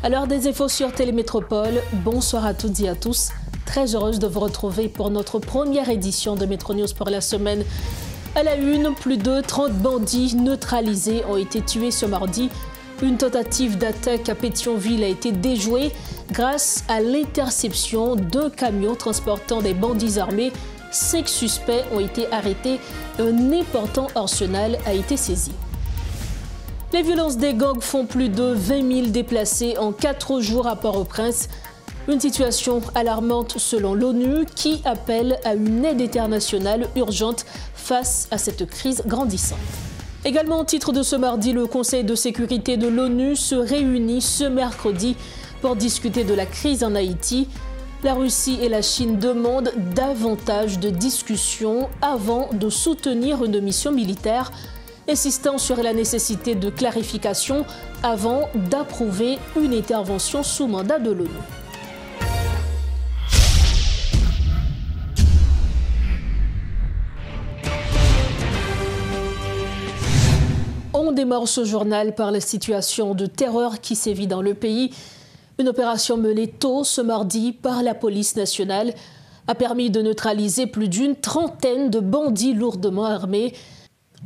À l'heure des infos sur Télémétropole, bonsoir à toutes et à tous. Très heureuse de vous retrouver pour notre première édition de Métro News pour la semaine. À la une, plus de 30 bandits neutralisés ont été tués ce mardi. Une tentative d'attaque à Pétionville a été déjouée grâce à l'interception d'un camion transportant des bandits armés. 5 suspects ont été arrêtés. Un important arsenal a été saisi. Les violences des gangs font plus de 20 000 déplacés en 4 jours à Port-au-Prince. Une situation alarmante selon l'ONU qui appelle à une aide internationale urgente face à cette crise grandissante. Également au titre de ce mardi, le Conseil de sécurité de l'ONU se réunit ce mercredi pour discuter de la crise en Haïti. La Russie et la Chine demandent davantage de discussions avant de soutenir une mission militaire, insistant sur la nécessité de clarification avant d'approuver une intervention sous mandat de l'ONU. On démarre ce journal par la situation de terreur qui sévit dans le pays. Une opération menée tôt ce mardi par la police nationale a permis de neutraliser plus d'une trentaine de bandits lourdement armés.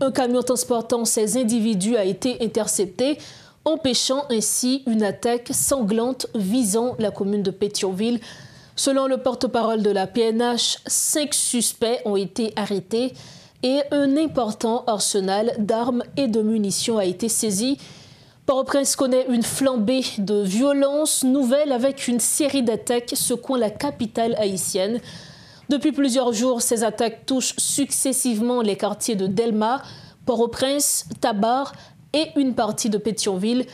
Un camion transportant ces individus a été intercepté, empêchant ainsi une attaque sanglante visant la commune de Pétionville. Selon le porte-parole de la PNH, 5 suspects ont été arrêtés et un important arsenal d'armes et de munitions a été saisi. Port-au-Prince connaît une flambée de violence nouvelle avec une série d'attaques secouant la capitale haïtienne. Depuis plusieurs jours, ces attaques touchent successivement les quartiers de Delma, Port-au-Prince, Tabar et une partie de Pétionville.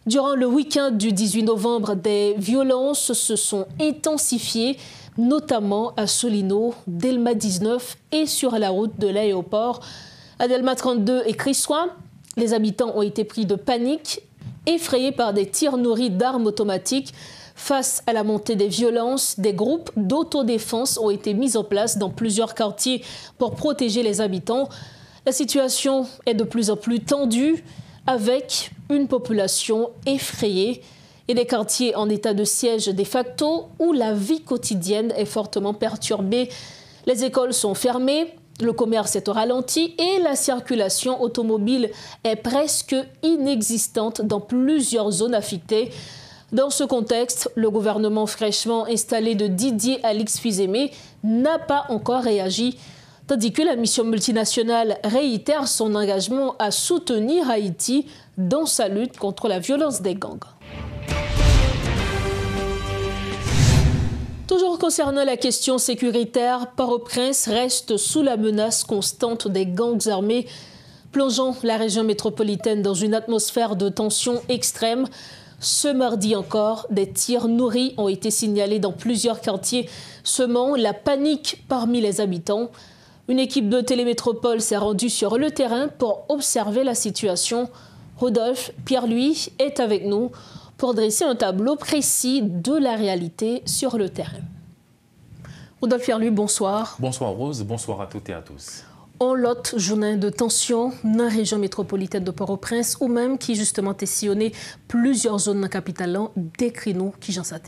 Durant le week-end du 18 novembre, des violences se sont intensifiées, notamment à Solino, Delma 19 et sur la route de l'aéroport. À Delma 32 et Crissois, les habitants ont été pris de panique, effrayés par des tirs nourris d'armes automatiques. Face à la montée des violences, des groupes d'autodéfense ont été mis en place dans plusieurs quartiers pour protéger les habitants. La situation est de plus en plus tendue, avec une population effrayée et des quartiers en état de siège de facto où la vie quotidienne est fortement perturbée. Les écoles sont fermées, le commerce est au ralenti et la circulation automobile est presque inexistante dans plusieurs zones affectées. Dans ce contexte, le gouvernement fraîchement installé de Didier Alix-Fils-Aimé n'a pas encore réagi, tandis que la mission multinationale réitère son engagement à soutenir Haïti dans sa lutte contre la violence des gangs. Toujours concernant la question sécuritaire, Port-au-Prince reste sous la menace constante des gangs armés, plongeant la région métropolitaine dans une atmosphère de tension extrême. Ce mardi encore, des tirs nourris ont été signalés dans plusieurs quartiers, semant la panique parmi les habitants. Une équipe de Télémétropole s'est rendue sur le terrain pour observer la situation. Rodolphe Pierre-Louis est avec nous pour dresser un tableau précis de la réalité sur le terrain. Rodolphe Pierre-Louis, bonsoir. Bonsoir Rose, bonsoir à toutes et à tous. On lote journée de tension dans la région métropolitaine de Port-au-Prince ou même qui justement a sillonné plusieurs zones dans la capitale. Décris-nous qui j'en sais.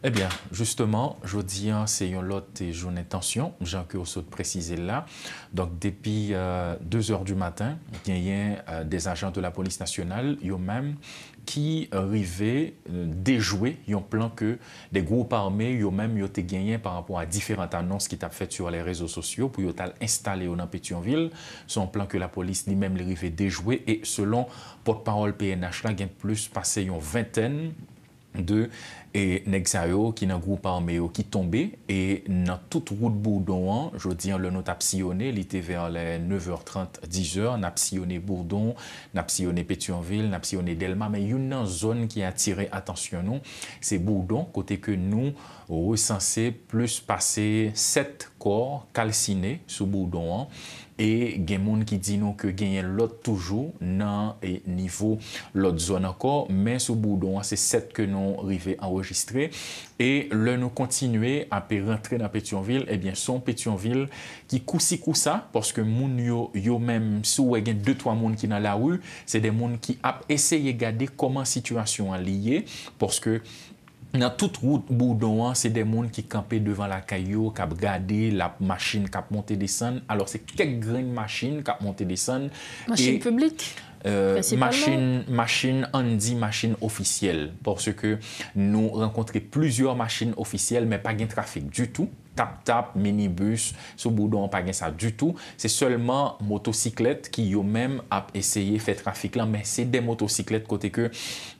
Eh bien, justement, je dis, c'est une lot et journée de tension, j'ai que aussi préciser là. Donc, depuis 2 heures du matin, il y a des agents de la police nationale, eux-mêmes, qui arrivaient déjouer un plan que des groupes armés, eux-mêmes, ont gagné par rapport à différentes annonces qui ont faites sur les réseaux sociaux pour installer dans Pétionville. C'est un plan que la police lui-même arrivait déjouer et selon porte-parole PNH, là, il y a plus passé une vingtaine de Nexayo qui dans groupe armé qui tombé et dans toute route Bourdon, je dis le note a sillonné, il était vers les 9h30 10h, n'a sillonné Bourdon, n'a sillonné Pétionville, n'a sillonné Delma, mais une zone qui a attiré attention nous, c'est Bourdon côté que nous recensé plus passer 7 corps calcinés sous Bourdon. et il y a des gens qui disent que il y a l'autre toujours dans niveau l'autre zone encore, mais sous Boudon, c'est 7 que nous arrivons à enregistrer. Et là, nous continuons à rentrer dans Pétionville, eh bien, son Pétionville qui coussi ça, parce que moun yo même, si vous avez 2-3 moun qui dans la rue, c'est des moun qui a essayé de regarder comment la situation est liée, parce que dans toute route Boudon, c'est des gens qui campaient devant la caillou, qui ont regardé la machine qui a monté descendre. Alors, c'est quelques grandes machines qui ont monté descendre. Machine publique? Machine, on dit machine officielle, parce que nous rencontrons plusieurs machines officielles, mais pas de trafic du tout. Tap-tap, minibus, sous Boudon, pas ça du tout. C'est seulement motocyclettes qui ont même essayé de faire trafic là, mais c'est des motocyclettes côté que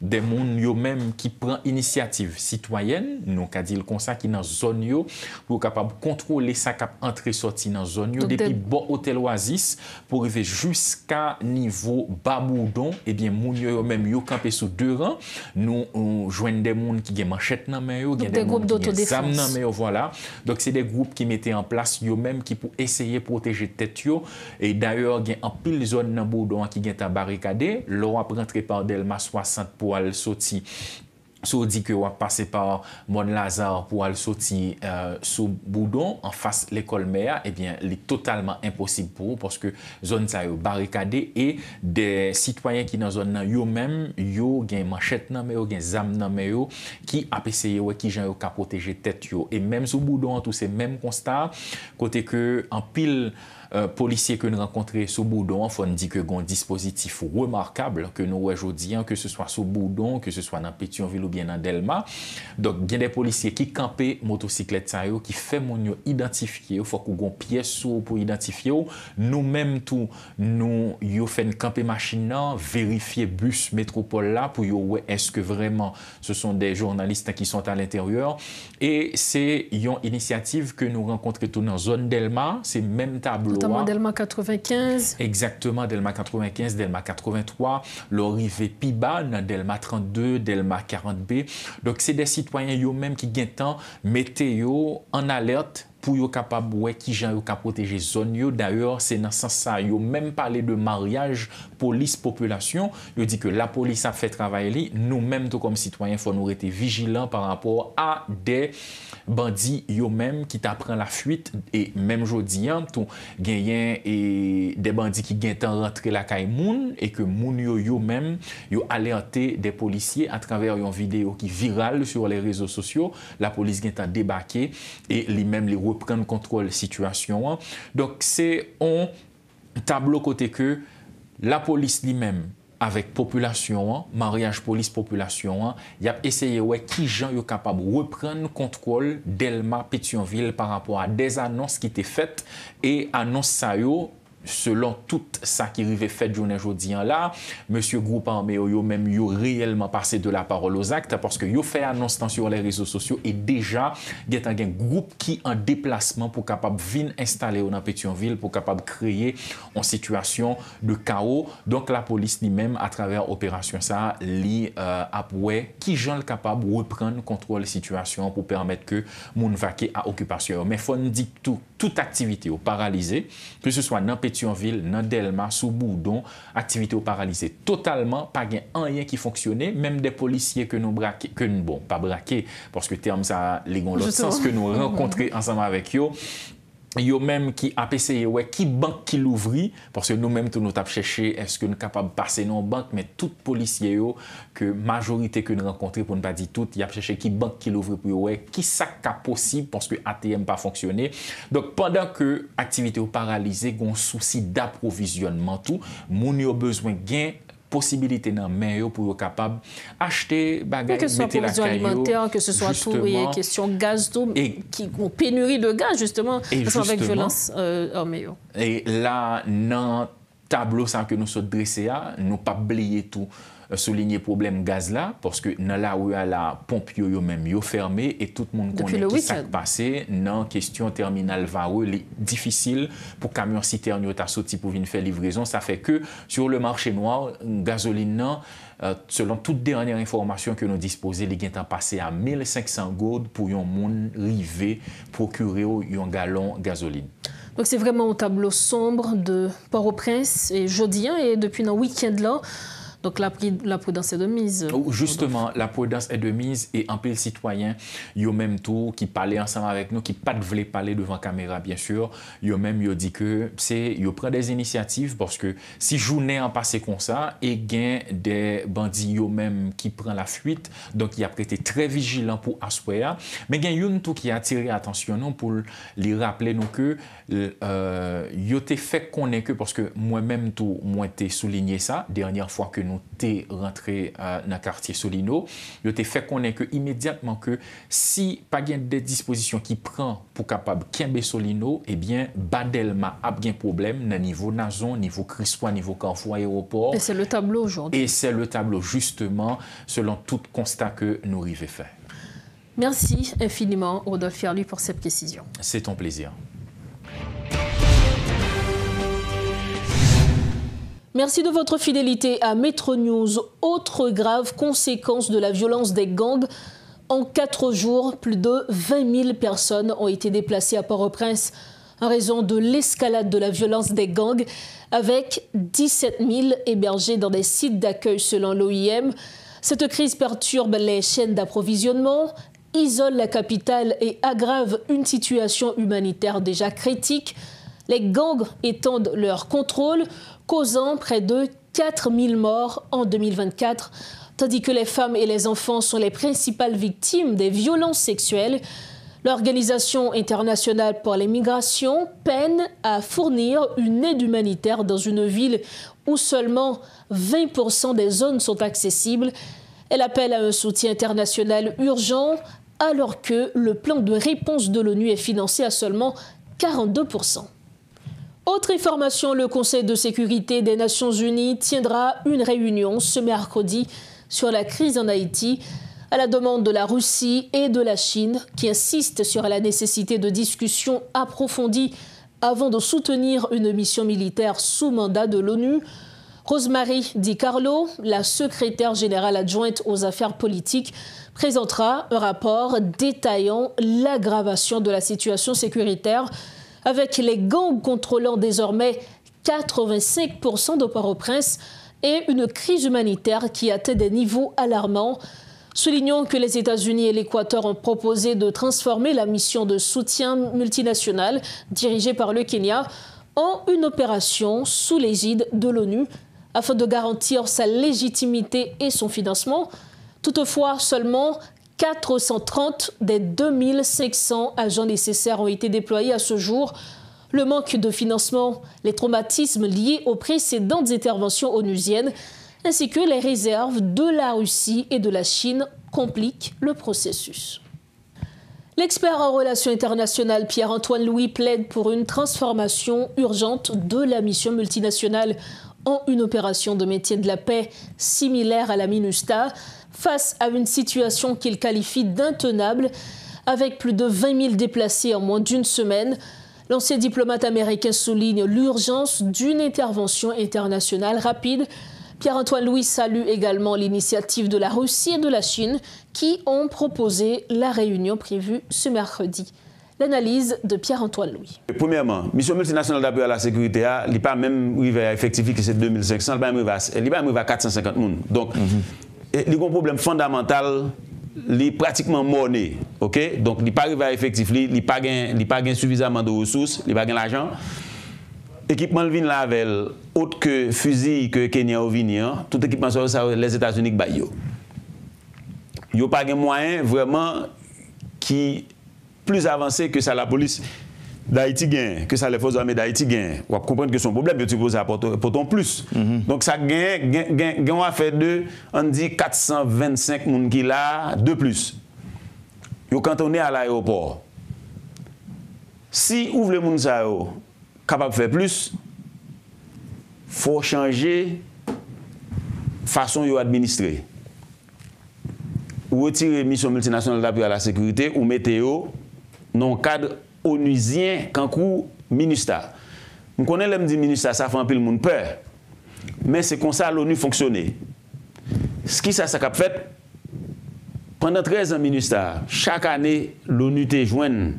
des gens yo même qui prend initiative citoyenne, nous qu'a dit comme ça qui dans zone yo pour capable contrôler ça cap entrer sorti dans zone yo depuis bon hôtel Oasis pour arriver jusqu'à niveau bas Boudon, et bien moun yo même yo campé sous 2 rangs. Nous joignent des gens qui ont manchette dans main yo, des groupes d'autodéfense dans main voilà. Donc c'est des groupes qui mettaient en place eux-mêmes qui pour essayer de protéger tête yo. Et d'ailleurs, il y a un pile zone dans Boudon qui est barricadé. L'on a rentré par Delma 60 pour aller sortir. Si on dit que on va passer par Mont-Lazare pour aller sortir sous Boudon, en face de l'école Méa, eh bien, il est totalement impossible pour eux parce que la zone est barricadée et des citoyens qui dans la zone, eux-mêmes, ils ont des machettes, ils ont des armes, qui ont essayé de protéger tête. Et même sous Boudon, tous ces mêmes constats, côté que en pile, policiers que nous rencontrons sous Boudon, on dit que un dispositif remarquable que nous aujourd'hui, que ce soit sous Boudon, que ce soit dans Pétionville ou bien dans Delma. Donc, il y a des policiers qui campent motocyclette qui fait mon identifier. Il faut qu'on ait une pièce pour identifier. Nous-mêmes, tout, nous fait une camper machine, vérifier bus métropole là pour voir est-ce que vraiment ce sont des journalistes qui sont à l'intérieur. Et c'est une initiative que nous rencontrons dans la zone Delma. C'est même tableau. Notamment Delma 95. Exactement, Delma 95, Delma 83, l'arrivée Piba dans Delma 32, Delma 40B. Donc, c'est des citoyens eux-mêmes qui gagnent météo en alerte pour être capable de qui gens ka protéger zone yo. D'ailleurs, c'est dans ce sens ça yo même parlé de mariage police population, yo dit que la police a fait travail nous mêmes tout comme citoyens faut nous être vigilants par rapport à des bandits yo même qui t'apprend la fuite et même jodi tout gagné et des bandits qui gagnent rentrer la caille moun et que moun yo même yo alerté des policiers à travers une vidéo qui virale sur les réseaux sociaux. La police gagnent débarqué et les mêmes les reprendre contrôle de la situation. Donc, c'est un tableau côté que la police lui-même, avec population, mariage police-population, il a essayé qui gens sont capables de reprendre contrôle Delma Pétionville par rapport à des annonces qui étaient faites et annonces ça selon tout ça qui arrivait fait journée aujourd'hui là, monsieur groupe armé yo même yo réellement passé de la parole aux actes parce que yo fait annonce sur les réseaux sociaux et déjà il y a un groupe qui en déplacement pour capable venir installer dans Pétionville pour capable créer une situation de chaos. Donc la police lui-même à travers opération ça li après qui gens capable reprendre contrôle de la situation pour permettre que moun vaquer à occupation. Mais faut dire toute activité paralysée que ce soit dans Pétionville, dans Delma, sous Boudon, activité paralysée totalement, pas rien qui fonctionnait, même des policiers que nous braquons, que nous, bon, pas braqués, parce que terme ça, les l'autre sens que nous rencontrons ensemble avec eux. Yo même qui a essayé qui banque qui l'ouvrit parce que nous-mêmes tout nous t'a cherché est-ce que nous capable passer dans banque mais tout policier yo que majorité que nous rencontrer pour ne pas dire tout il a cherché qui banque qui l'ouvrit pour qui ça possible parce que ATM pas fonctionné. Donc pendant que activité paralysée gon souci d'approvisionnement tout moun yo besoin gain possibilité dans main pour capable acheter bagages que ce soit provision alimentaire que ce soit tout et question gaz tout qui ont pénurie de gaz justement avec violence armée. Et là dans tableau ça que nous sommes dressé nous pas oublier tout souligner problème gaz là parce que dans la rue à la pompe yo même yo fermé et tout le monde connaît qui s'est passé dans question terminal Vareux difficile pour camion citerne yo ta sorti pour venir faire livraison ça fait que sur le marché noir gasoline non selon toute dernière information que nous disposons, les gains passé à 1500 gourdes pour un monde rivé procurer un gallon gasoline. Donc c'est vraiment un tableau sombre de Port-au-Prince et jeudi et depuis un week-end là. Donc la prudence est de mise. Justement, la prudence est de mise et en pile citoyen, yo même tout qui parlait ensemble avec nous, qui pas voulait parler devant caméra bien sûr, yo même yo dit que c'est yo prend des initiatives parce que si journée en passé comme ça et gain des bandits yo même qui prend la fuite, donc il a été très vigilant pour assoir, mais gain yon tout qui a attiré attention nous pour lui rappeler nous que yo t'ai fait connaître que parce que moi-même tout moi t'ai souligné ça dernière fois que nous t'es rentré dans le quartier Solino, je t'ai fait connaître que immédiatement que si pas bien des dispositions qui prend pour capable Kembe Solino, eh bien Badelma a bien problème dans niveau Nazon, niveau Crispois, niveau Carrefour aéroport. Et c'est le tableau aujourd'hui. Et c'est le tableau justement selon tout constat que nous arrivons faire. Merci infiniment Rodolphe Fierlu pour cette précision. C'est ton plaisir. Merci de votre fidélité à Metro News. Autre grave conséquence de la violence des gangs. En 4 jours, plus de 20 000 personnes ont été déplacées à Port-au-Prince en raison de l'escalade de la violence des gangs, avec 17 000 hébergés dans des sites d'accueil selon l'OIM. Cette crise perturbe les chaînes d'approvisionnement, isole la capitale et aggrave une situation humanitaire déjà critique. Les gangs étendent leur contrôle, causant près de 4 000 morts en 2024, tandis que les femmes et les enfants sont les principales victimes des violences sexuelles. L'Organisation internationale pour les migrations peine à fournir une aide humanitaire dans une ville où seulement 20% des zones sont accessibles. Elle appelle à un soutien international urgent, alors que le plan de réponse de l'ONU est financé à seulement 42%. Autre information, le Conseil de sécurité des Nations Unies tiendra une réunion ce mercredi sur la crise en Haïti, à la demande de la Russie et de la Chine, qui insistent sur la nécessité de discussions approfondies avant de soutenir une mission militaire sous mandat de l'ONU. Rosemary Di Carlo, la secrétaire générale adjointe aux affaires politiques, présentera un rapport détaillant l'aggravation de la situation sécuritaire, avec les gangs contrôlant désormais 85% de Port-au-Prince et une crise humanitaire qui atteint des niveaux alarmants. Soulignons que les États-Unis et l'Équateur ont proposé de transformer la mission de soutien multinationale dirigée par le Kenya en une opération sous l'égide de l'ONU afin de garantir sa légitimité et son financement. Toutefois, seulement 430 des 2500 agents nécessaires ont été déployés à ce jour. Le manque de financement, les traumatismes liés aux précédentes interventions onusiennes, ainsi que les réserves de la Russie et de la Chine compliquent le processus. L'expert en relations internationales Pierre-Antoine Louis plaide pour une transformation urgente de la mission multinationale en une opération de maintien de la paix similaire à la MINUSTAH, face à une situation qu'il qualifie d'intenable, avec plus de 20 000 déplacés en moins d'une semaine. L'ancien diplomate américain souligne l'urgence d'une intervention internationale rapide. Pierre-Antoine Louis salue également l'initiative de la Russie et de la Chine qui ont proposé la réunion prévue ce mercredi. L'analyse de Pierre-Antoine Louis. Premièrement, mission multinationale d'appui à la sécurité, il n'est pas même arrivé à effectif que c'est 2500, il n'est pas arrivé à 450 personnes. Donc, il y a un problème fondamental, il est pratiquement morné. Okay? Donc, il n'est pas arrivé à effectif, il n'a pas suffisamment de ressources, il n'a pas l'argent. Équipement vient là avec autre que fusil que Kenya ou Vignan, tout équipement ça les États-Unis qui baillent. Il n'y a pas de moyen vraiment qui plus avancé que ça la police d'Haïti gagne, que ça les forces armées d'Haïti gagne. On va comprendre que son problème, il suppose pour ton plus. Donc ça gagne, on a fait de, on dit 425 personnes qui là, de plus. Quand on est à l'aéroport, si ouvre les gens capable de faire plus, il faut changer façon de administrer. Ou retirer mission multinationale d'appui à la sécurité ou météo dans le cadre onusien qu'en MINUSTAH. Nous connaissons le MINUSTAH, ça fait un peu le monde peur. Mais c'est comme ça l'ONU fonctionnait. Ce qui ça a fait, pendant 13 ans MINUSTAH, chaque année, l'ONU te joint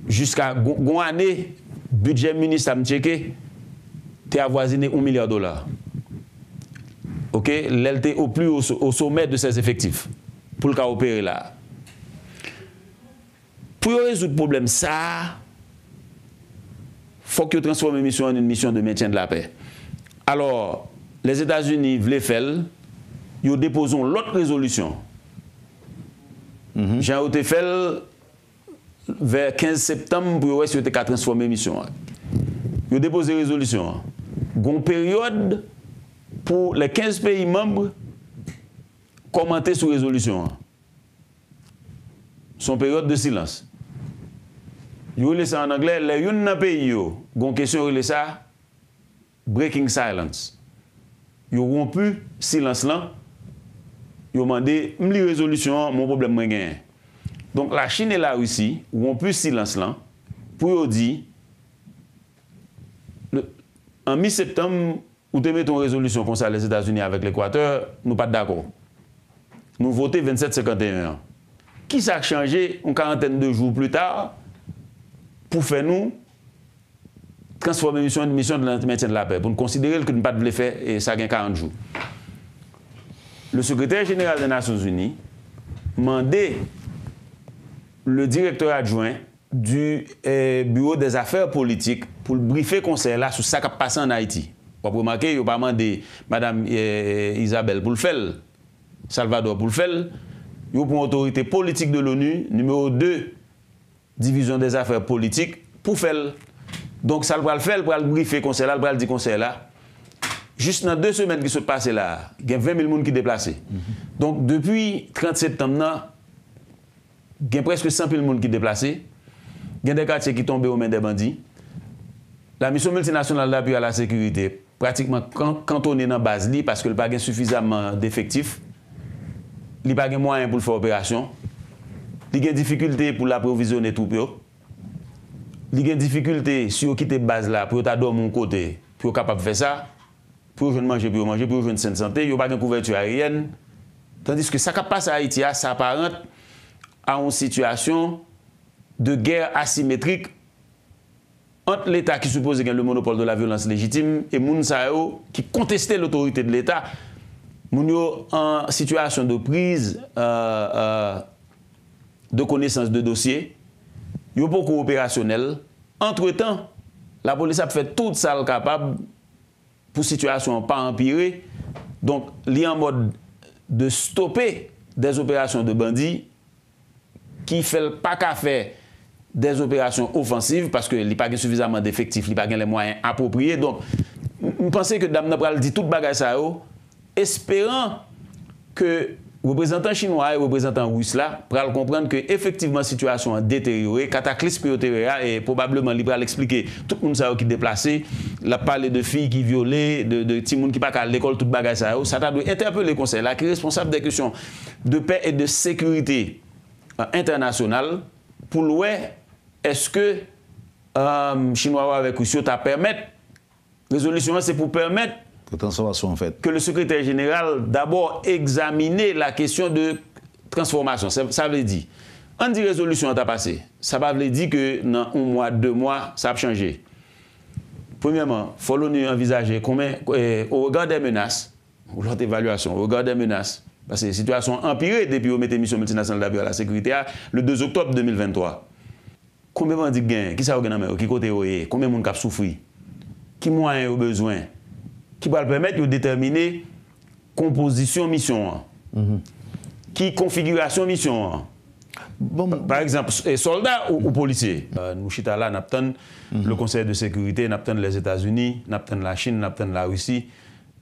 jusqu'à une année, budget ministre a checké, t'es avoisiné $1 milliard. OK, l'LT au sommet de ses effectifs pour le cas opérer là. Pour résoudre le problème, ça, il faut que transforme la mission en une mission de maintien de la paix. Alors, les États-Unis veulent faire, ils déposent l'autre résolution. Jean été fait vers 15 septembre pour essayer de transformer la mission. Ils ont déposé une résolution. Il y a une période pour les 15 pays membres commenter sur la résolution. Son période de silence. Vous laissez en anglais, les gens pays, ont une question de ça, breaking silence. Ils ont rompu silence là. Ils ont demandé, une résolution, mon problème est. Donc la Chine et la Russie ont rompu silence là pour dire, en mi-septembre, vous te mettez une résolution comme ça les États-Unis avec l'Équateur, nous pas d'accord. Nous votons 27-51. Qui ça a changé une quarantaine de jours plus tard pour faire nous transformer une mission de maintien de la paix, pour nous considérer que nous ne pas de faire et ça gagne 40 jours. Le secrétaire général des Nations Unies demandait le directeur adjoint du bureau des affaires politiques pour le briefer le conseil là sur ce qui a passé en Haïti. Vous pouvez remarquer, il n'y a pas demandé Mme Isabelle pour le faire, Salvador pour le faire. Il y a pour l'autorité politique de l'ONU, numéro 2, division des affaires politiques, pour faire. Donc, ça va le faire, pour le briefer conseil là, pour le dire conseil là. Juste dans 2 semaines qui se passent là, il y a 20 000 personnes qui sont déplacées. Donc, depuis 30 septembre, il y a presque 100 000 personnes qui sont déplacées. Il y a des quartiers qui tombent aux mains des bandits. La mission multinationale d'appui à la sécurité, pratiquement cantonnée dans la base, parce qu'elle n'a pas suffisamment d'effectifs. Il n'y a pas de moyens pour faire opération. Il y a des difficultés pour l'approvisionner tout. Il y a des difficultés si vous quittez la base là, pour vous mon côté, pour être capable de faire ça, pour vous manger, pour vous une saine santé, il n'y a pas de couverture aérienne. Tandis que ça qui passe à Haïti, ça s'apparente à une situation de guerre asymétrique entre l'État qui suppose qu'il y a le monopole de la violence légitime et moun Sao qui contestait l'autorité de l'État. Moun yo en situation de prise de connaissance de dossier, yo beaucoup opérationnel. Entre-temps, la police a fait tout ça capable pour situation pas empirer. Donc, li en mode de stopper des opérations de bandits qui fait pas qu'à faire des opérations offensives parce qu'il n'y a pas suffisamment d'effectifs, il n'y a pas les moyens appropriés. Donc, je pense que Dame Napral dit tout bagage ça, espérant que les représentants chinois et les représentants russes là pourront comprendre que effectivement la situation a détérioré, cataclysme et probablement il va expliquer tout le monde qui est déplacé, il a parlé de filles qui violées, de petits gens qui ne sont pas à l'école, tout bagage ça doit interpeller le conseil là qui est responsable des questions de paix et de sécurité internationale pour l'ouest. Est-ce que Chinois avec Russie t'a permettre résolution c'est pour permettre transformation en fait que le secrétaire général d'abord examiner la question de transformation. Ça veut dire on dit résolution t'a passé. Ça veut dire que dans 1 mois, 2 mois, ça a changé. Premièrement, il faut l'ONU envisager combien au regard des menaces, ou l'autre évaluation, au regard des menaces, parce que la situation a empiré depuis qu'on mette mission multinationale d'appui à la sécurité le 2 octobre 2023. Combien de bandits gagnent? Qui ça a qui côté combien de monde qui souffert? Qui moyens ont besoin? Qui va permettre de déterminer composition mission? Qui configuration mission? Bon, par exemple, soldats ou policiers? Nous chita là, nous le Conseil de sécurité, nous les États-Unis, nous la Chine, nous la Russie.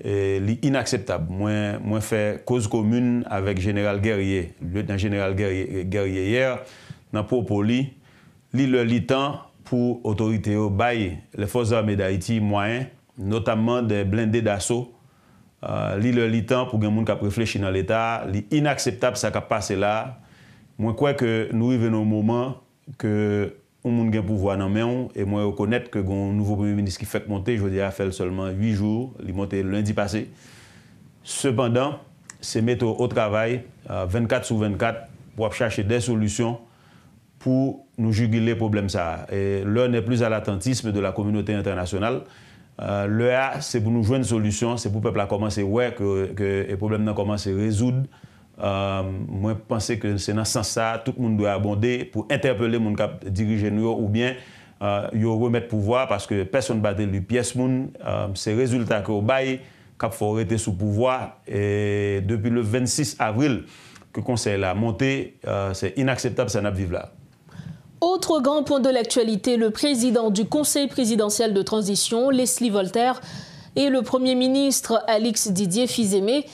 C'est inacceptable. Moi, fait cause commune avec général Guerrier, lieutenant général Guerrier hier, dans Popoli. Le temps pour autorité les forces armées d'Haïti moyens, notamment des blindés d'assaut. Le temps pour que les gens qui réfléchissent dans l'État, inacceptable ça qui a passé là. Moi, je crois que nous arrivons au moment que les gens ont pouvoir dans main et moi reconnaître que le nouveau Premier ministre qui fait monter, je dis, a fait seulement 8 jours, il est monté lundi passé. Cependant, c'est mettre au travail 24/24 pour chercher des solutions pour nous juguler le problème ça. Et l'heure n'est plus à l'attentisme de la communauté internationale. L'heure, c'est pour nous jouer une solution, c'est pour le peuple à commencer que le problème commence à résoudre. Moi, je pense que c'est dans ce sens-là, tout le monde doit abonder pour interpeller les gens qui dirigent nous ou bien remettre pouvoir parce que personne ne bat les pièces. C'est le résultat que bail qui faut arrêter sous pouvoir. Et depuis le 26 avril, que le Conseil a monté, c'est inacceptable, ça n'a pas vivre là. Autre grand point de l'actualité, le président du Conseil présidentiel de transition, Leslie Voltaire, et le Premier ministre Alix Didier Fils-Aimé,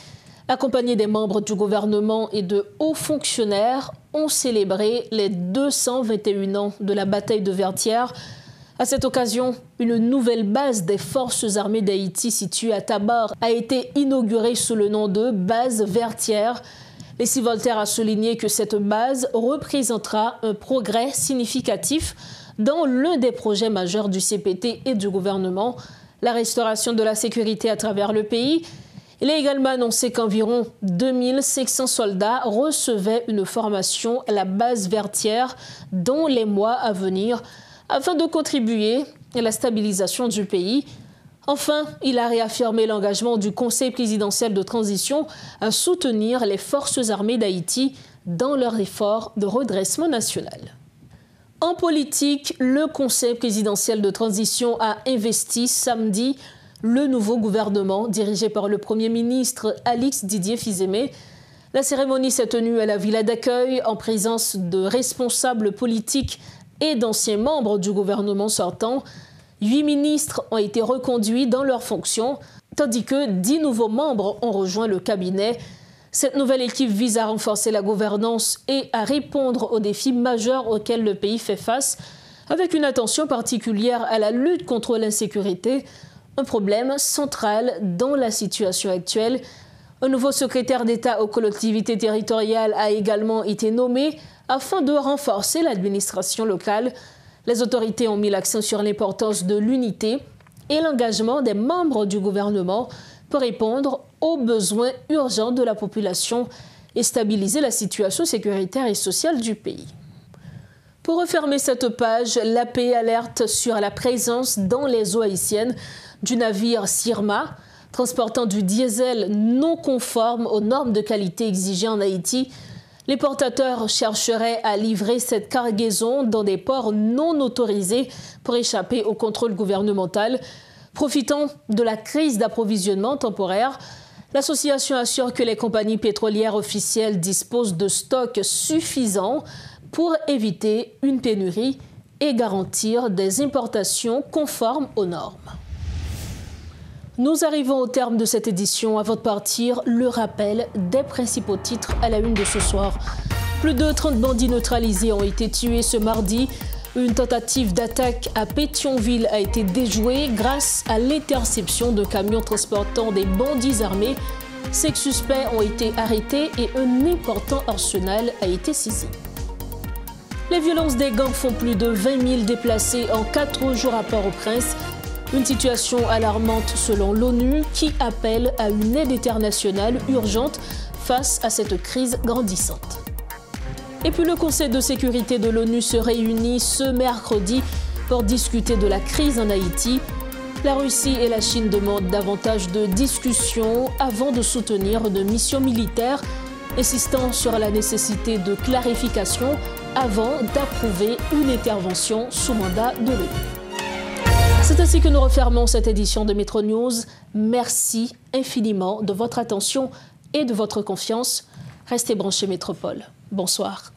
accompagnés des membres du gouvernement et de hauts fonctionnaires, ont célébré les 221 ans de la bataille de Vertières. À cette occasion, une nouvelle base des forces armées d'Haïti située à Tabar a été inaugurée sous le nom de base Vertières. Leslie Voltaire a souligné que cette base représentera un progrès significatif dans l'un des projets majeurs du CPT et du gouvernement, la restauration de la sécurité à travers le pays. Il a également annoncé qu'environ 2500 soldats recevaient une formation à la base Vertières dans les mois à venir afin de contribuer à la stabilisation du pays. Enfin, il a réaffirmé l'engagement du Conseil présidentiel de transition à soutenir les forces armées d'Haïti dans leur effort de redressement national. En politique, le Conseil présidentiel de transition a investi samedi le nouveau gouvernement dirigé par le Premier ministre Alix Didier Fils-Aimé. La cérémonie s'est tenue à la villa d'accueil en présence de responsables politiques et d'anciens membres du gouvernement sortant. 8 ministres ont été reconduits dans leurs fonctions, tandis que 10 nouveaux membres ont rejoint le cabinet. Cette nouvelle équipe vise à renforcer la gouvernance et à répondre aux défis majeurs auxquels le pays fait face, avec une attention particulière à la lutte contre l'insécurité, un problème central dans la situation actuelle. Un nouveau secrétaire d'État aux collectivités territoriales a également été nommé afin de renforcer l'administration locale. Les autorités ont mis l'accent sur l'importance de l'unité et l'engagement des membres du gouvernement pour répondre aux besoins urgents de la population et stabiliser la situation sécuritaire et sociale du pays. Pour refermer cette page, l'AP alerte sur la présence dans les eaux haïtiennes du navire Sirma, transportant du diesel non conforme aux normes de qualité exigées en Haïti. Les portateurs chercheraient à livrer cette cargaison dans des ports non autorisés pour échapper au contrôle gouvernemental. Profitant de la crise d'approvisionnement temporaire, l'association assure que les compagnies pétrolières officielles disposent de stocks suffisants pour éviter une pénurie et garantir des importations conformes aux normes. Nous arrivons au terme de cette édition. Avant de partir, le rappel des principaux titres à la une de ce soir. Plus de 30 bandits neutralisés ont été tués ce mardi. Une tentative d'attaque à Pétionville a été déjouée grâce à l'interception de camions transportant des bandits armés. 5 suspects ont été arrêtés et un important arsenal a été saisi. Les violences des gangs font plus de 20 000 déplacés en 4 jours à Port-au-Prince. Une situation alarmante selon l'ONU qui appelle à une aide internationale urgente face à cette crise grandissante. Et puis le Conseil de sécurité de l'ONU se réunit ce mercredi pour discuter de la crise en Haïti. La Russie et la Chine demandent davantage de discussions avant de soutenir une mission militaire, insistant sur la nécessité de clarification avant d'approuver une intervention sous mandat de l'ONU. C'est ainsi que nous refermons cette édition de Métro News. Merci infiniment de votre attention et de votre confiance. Restez branchés Métropole. Bonsoir.